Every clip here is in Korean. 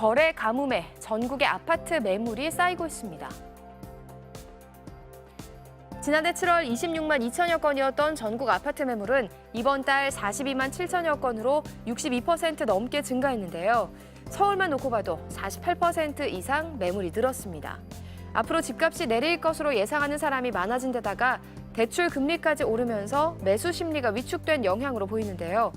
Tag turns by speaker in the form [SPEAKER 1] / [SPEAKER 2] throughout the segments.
[SPEAKER 1] 거래 가뭄에 전국의 아파트 매물이 쌓이고 있습니다. 지난해 7월 26만 2천여 건이었던 전국 아파트 매물은 이번 달 42만 7천여 건으로 62% 넘게 증가했는데요. 서울만 놓고 봐도 48% 이상 매물이 늘었습니다. 앞으로 집값이 내릴 것으로 예상하는 사람이 많아진 데다가 대출 금리까지 오르면서 매수 심리가 위축된 영향으로 보이는데요.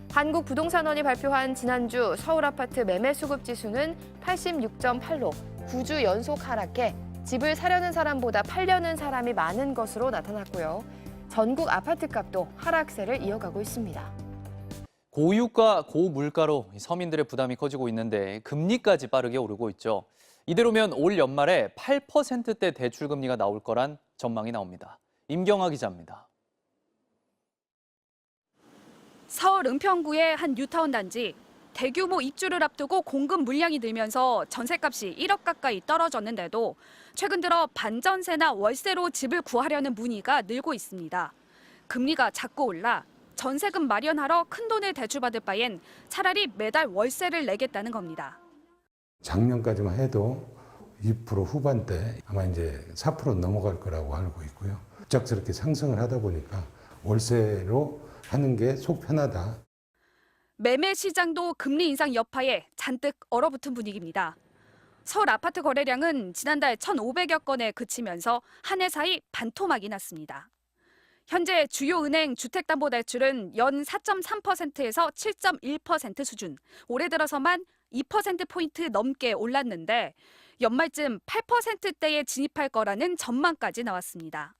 [SPEAKER 1] 한국부동산원이 발표한 지난주 서울 아파트 매매 수급 지수는 86.8로 9주 연속 하락해 집을 사려는 사람보다 팔려는 사람이 많은 것으로 나타났고요. 전국 아파트값도 하락세를 이어가고 있습니다.
[SPEAKER 2] 고유가 고물가로 서민들의 부담이 커지고 있는데 금리까지 빠르게 오르고 있죠. 이대로면 올 연말에 8%대 대출금리가 나올 거란 전망이 나옵니다. 임경아 기자입니다.
[SPEAKER 3] 서울 은평구의 한 뉴타운 단지. 대규모 입주를 앞두고 공급 물량이 늘면서 전셋값이 1억 가까이 떨어졌는데도 최근 들어 반전세나 월세로 집을 구하려는 문의가 늘고 있습니다. 금리가 자꾸 올라 전세금 마련하러 큰돈을 대출받을 바엔 차라리 매달 월세를 내겠다는 겁니다.
[SPEAKER 4] 작년까지만 해도 2% 후반대 아마 이제 4% 넘어갈 거라고 알고 있고요. 급작스럽게 상승을 하다 보니까 월세로 하는 게 속 편하다.
[SPEAKER 3] 매매 시장도 금리 인상 여파에 잔뜩 얼어붙은 분위기입니다. 서울 아파트 거래량은 지난달 1,500여 건에 그치면서 한 해 사이 반토막이 났습니다. 현재 주요 은행 주택담보대출은 연 4.3%에서 7.1% 수준, 올해 들어서만 2%포인트 넘게 올랐는데 연말쯤 8%대에 진입할 거라는 전망까지 나왔습니다.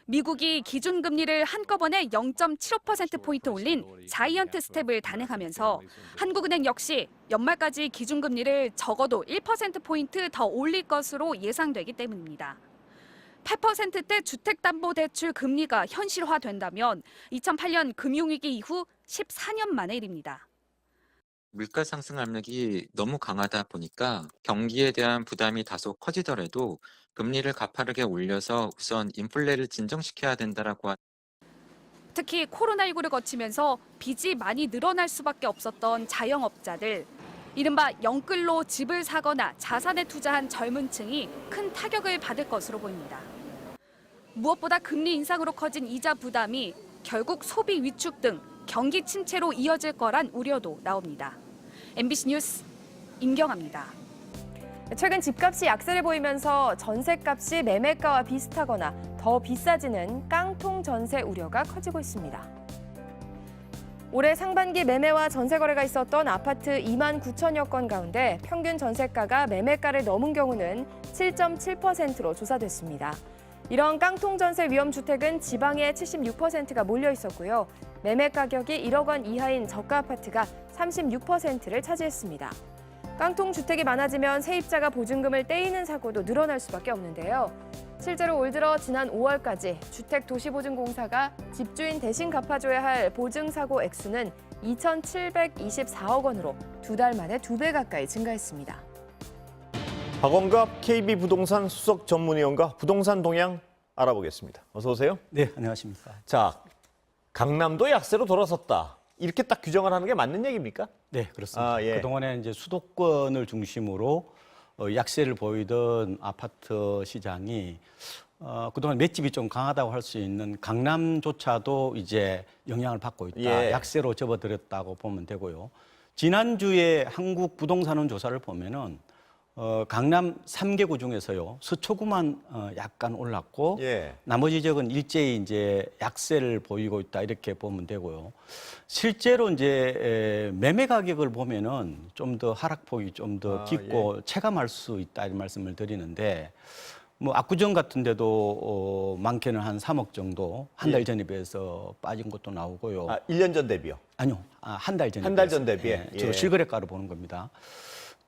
[SPEAKER 3] 미국이 기준금리를 한꺼번에 0.75%포인트 올린 자이언트 스텝을 단행하면서 한국은행 역시 연말까지 기준금리를 적어도 1%포인트 더 올릴 것으로 예상되기 때문입니다. 8%대 주택담보대출 금리가 현실화된다면 2008년 금융위기 이후 14년 만의 일입니다.
[SPEAKER 5] 물가 상승 압력이 너무 강하다 보니까 경기에 대한 부담이 다소 커지더라도 금리를 가파르게 올려서 우선 인플레를 진정시켜야 된다라고.
[SPEAKER 3] 특히 코로나19를 거치면서 빚이 많이 늘어날 수밖에 없었던 자영업자들, 이른바 영끌로 집을 사거나 자산에 투자한 젊은 층이 큰 타격을 받을 것으로 보입니다. 무엇보다 금리 인상으로 커진 이자 부담이 결국 소비 위축 등 경기 침체로 이어질 거란 우려도 나옵니다. MBC 뉴스 임경아입니다.
[SPEAKER 1] 최근 집값이 약세를 보이면서 전셋값이 매매가와 비슷하거나 더 비싸지는 깡통 전세 우려가 커지고 있습니다. 올해 상반기 매매와 전세 거래가 있었던 아파트 2만 9천여 건 가운데 평균 전세가가 매매가를 넘은 경우는 7.7%로 조사됐습니다. 이런 깡통 전세 위험 주택은 지방에 76%가 몰려 있었고요. 매매 가격이 1억 원 이하인 저가 아파트가 36%를 차지했습니다. 깡통 주택이 많아지면 세입자가 보증금을 떼이는 사고도 늘어날 수밖에 없는데요. 실제로 올 들어 지난 5월까지 주택도시보증공사가 집주인 대신 갚아줘야 할 보증사고 액수는 2,724억 원으로 두 달 만에 2배 가까이 증가했습니다.
[SPEAKER 6] 박원갑 KB부동산 수석 전문위원과 부동산 동향 알아보겠습니다. 어서 오세요.
[SPEAKER 7] 네, 안녕하십니까.
[SPEAKER 6] 자, 강남도 약세로 돌아섰다. 이렇게 딱 규정을 하는 게 맞는 얘기입니까?
[SPEAKER 7] 네, 그렇습니다.
[SPEAKER 6] 예.
[SPEAKER 7] 그동안에 이제 수도권을 중심으로 약세를 보이던 아파트 시장이 그동안 맷집이 좀 강하다고 할 수 있는 강남조차도 이제 영향을 받고 있다.
[SPEAKER 6] 예.
[SPEAKER 7] 약세로 접어들었다고 보면 되고요. 지난주에 한국부동산원 조사를 보면은 강남 3개구 중에서요, 서초구만 약간 올랐고,
[SPEAKER 6] 예.
[SPEAKER 7] 나머지 지역은 일제히 이제 약세를 보이고 있다, 이렇게 보면 되고요. 실제로 이제 매매 가격을 보면은 좀 더 하락폭이 좀 더 깊고 체감할 수 있다, 이런 말씀을 드리는데, 뭐 압구정 같은 데도 많게는 한 3억 정도 한 달 전에 비해서 빠진 것도 나오고요.
[SPEAKER 6] 1년 전 대비요?
[SPEAKER 7] 아니요, 한 달 전에.
[SPEAKER 6] 한 달 전 대비에?
[SPEAKER 7] 주로 실거래가로 보는 겁니다.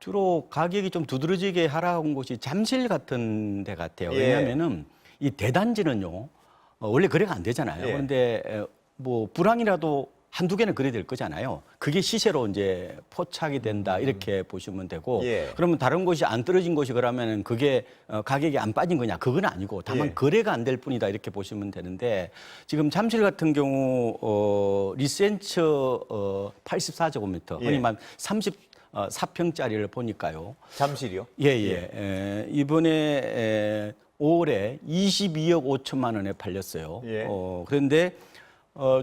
[SPEAKER 7] 주로 가격이 좀 두드러지게 하락한 곳이 잠실 같은 데 같아요. 왜냐하면은 이 대단지는요, 원래 거래가 안 되잖아요. 그런데 뭐 불황이라도 한두 개는 거래될 거잖아요. 그게 시세로 이제 포착이 된다, 이렇게 보시면 되고, 그러면 다른 곳이 안 떨어진 곳이 그러면은 그게 가격이 안 빠진 거냐? 그건 아니고 다만 거래가 안 될 뿐이다, 이렇게 보시면 되는데, 지금 잠실 같은 경우 리센처 84제곱미터, 흔히 말 4평짜리를 보니까요.
[SPEAKER 6] 잠실이요?
[SPEAKER 7] 예. 이번에 5월에 22억 5천만 원에 팔렸어요.
[SPEAKER 6] 예.
[SPEAKER 7] 그런데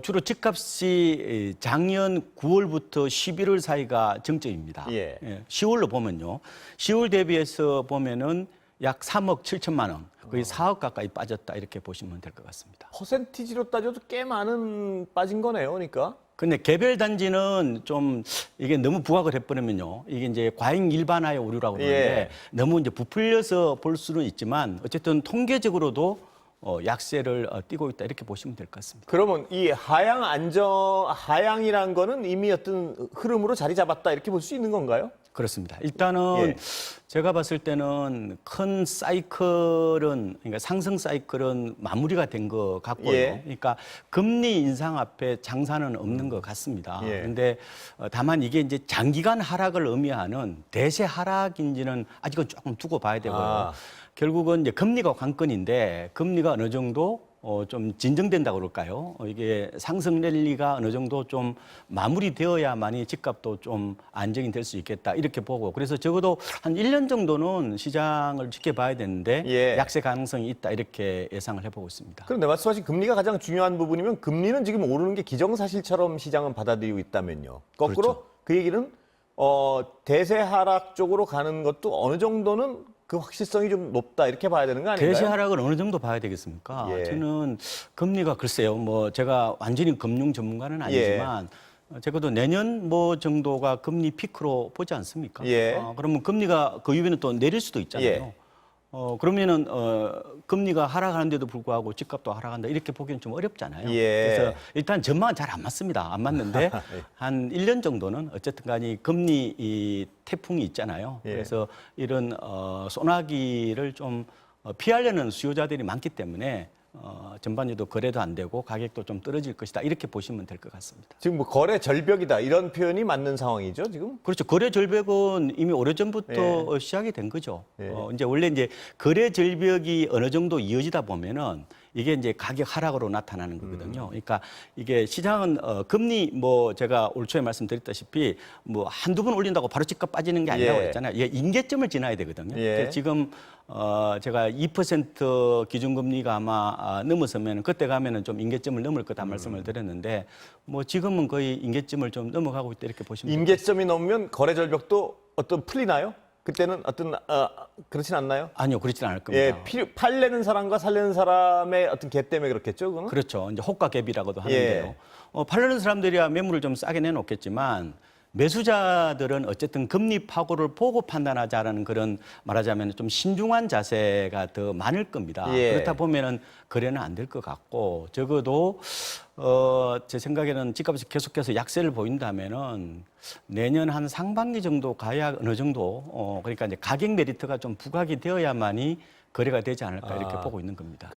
[SPEAKER 7] 주로 집값이 작년 9월부터 11월 사이가 정점입니다.
[SPEAKER 6] 예.
[SPEAKER 7] 10월로 보면요. 10월 대비해서 보면은 약 3억 7천만 원, 거의 4억 가까이 빠졌다 이렇게 보시면 될 것 같습니다.
[SPEAKER 6] 퍼센티지로 따져도 꽤 많은 빠진 거네요, 그러니까.
[SPEAKER 7] 근데 개별 단지는 좀 이게 너무 부각을 해버리면요. 이게 이제 과잉 일반화의 오류라고 그러는데
[SPEAKER 6] 예.
[SPEAKER 7] 너무 이제 부풀려서 볼 수는 있지만 어쨌든 통계적으로도 약세를 띠고 있다 이렇게 보시면 될 것 같습니다.
[SPEAKER 6] 그러면 이 하향이란 거는 이미 어떤 흐름으로 자리 잡았다 이렇게 볼 수 있는 건가요?
[SPEAKER 7] 그렇습니다. 일단은
[SPEAKER 6] 예.
[SPEAKER 7] 제가 봤을 때는 큰 사이클은 그러니까 상승 사이클은 마무리가 된 것 같고요.
[SPEAKER 6] 예.
[SPEAKER 7] 그러니까 금리 인상 앞에 장사는 없는 것 같습니다.
[SPEAKER 6] 예.
[SPEAKER 7] 그런데 다만 이게 이제 장기간 하락을 의미하는 대세 하락인지는 아직은 조금 두고 봐야 되고요.
[SPEAKER 6] 아.
[SPEAKER 7] 결국은 이제 금리가 관건인데 금리가 어느 정도 좀 진정된다고 그럴까요? 이게 상승 랠리가 어느 정도 좀 마무리되어야만이 집값도 좀 안정이 될 수 있겠다 이렇게 보고 그래서 적어도 한 1년 정도는 시장을 지켜봐야 되는데
[SPEAKER 6] 예.
[SPEAKER 7] 약세 가능성이 있다 이렇게 예상을 해보고 있습니다.
[SPEAKER 6] 그런데 말씀하신 금리가 가장 중요한 부분이면 금리는 지금 오르는 게 기정사실처럼 시장은 받아들이고 있다면요. 거꾸로
[SPEAKER 7] 그렇죠.
[SPEAKER 6] 그 얘기는 대세 하락 쪽으로 가는 것도 어느 정도는 그 확실성이 좀 높다 이렇게 봐야 되는 거 아닌가요?
[SPEAKER 7] 대세 하락을 어느 정도 봐야 되겠습니까?
[SPEAKER 6] 예.
[SPEAKER 7] 저는 금리가 글쎄요, 뭐 제가 완전히 금융 전문가는 아니지만 적어도 내년 뭐 정도가 금리 피크로 보지 않습니까?
[SPEAKER 6] 예.
[SPEAKER 7] 그러면 금리가 그 이후에는 또 내릴 수도 있잖아요.
[SPEAKER 6] 예.
[SPEAKER 7] 그러면은 금리가 하락하는데도 불구하고 집값도 하락한다 이렇게 보기는 좀 어렵잖아요.
[SPEAKER 6] 예.
[SPEAKER 7] 그래서 일단 전망은 잘 안 맞습니다. 안 맞는데 한 1년 정도는 어쨌든 간에 금리 이 태풍이 있잖아요.
[SPEAKER 6] 예.
[SPEAKER 7] 그래서 이런 소나기를 좀 피하려는 수요자들이 많기 때문에 전반적으로 거래도 안 되고 가격도 좀 떨어질 것이다 이렇게 보시면 될 것 같습니다.
[SPEAKER 6] 지금 뭐 거래 절벽이다 이런 표현이 맞는 상황이죠 지금?
[SPEAKER 7] 그렇죠. 거래 절벽은 이미 오래전부터 시작이 된 거죠.
[SPEAKER 6] 예.
[SPEAKER 7] 이제 원래 이제 거래 절벽이 어느 정도 이어지다 보면은 이게 이제 가격 하락으로 나타나는 거거든요. 그러니까 이게 시장은 금리 뭐 제가 올 초에 말씀드렸다시피 뭐 한두 번 올린다고 바로 집값 빠지는 게 아니라고
[SPEAKER 6] 예.
[SPEAKER 7] 했잖아요. 이게 임계점을 지나야 되거든요.
[SPEAKER 6] 예.
[SPEAKER 7] 그래서 지금 제가 2% 기준금리가 아마 넘어서면 그때 가면은 좀 임계점을 넘을 거다 말씀을 드렸는데 뭐 지금은 거의 임계점을 좀 넘어가고 있다 이렇게 보시면 됩니다.
[SPEAKER 6] 임계점이 넘으면 거래 절벽도 어떤 풀리나요? 그때는 어떤 그렇진 않나요?
[SPEAKER 7] 아니요, 그렇지는 않을 겁니다.
[SPEAKER 6] 예, 팔려는 사람과 살려는 사람의 어떤 갭 때문에 그렇겠죠, 그거는?
[SPEAKER 7] 그렇죠. 이제 호가 갭이라고도 하는데요. 팔려는 사람들이야 매물을 좀 싸게 내놓겠지만 매수자들은 어쨌든 금리 파고를 보고 판단하자라는 그런 말하자면 좀 신중한 자세가 더 많을 겁니다.
[SPEAKER 6] 예.
[SPEAKER 7] 그렇다 보면은 거래는 안 될 것 같고 적어도 제 생각에는 집값이 계속해서 약세를 보인다면은 내년 한 상반기 정도 가야 어느 정도 그러니까 이제 가격 메리트가 좀 부각이 되어야만이 거래가 되지 않을까 이렇게 보고 있는 겁니다.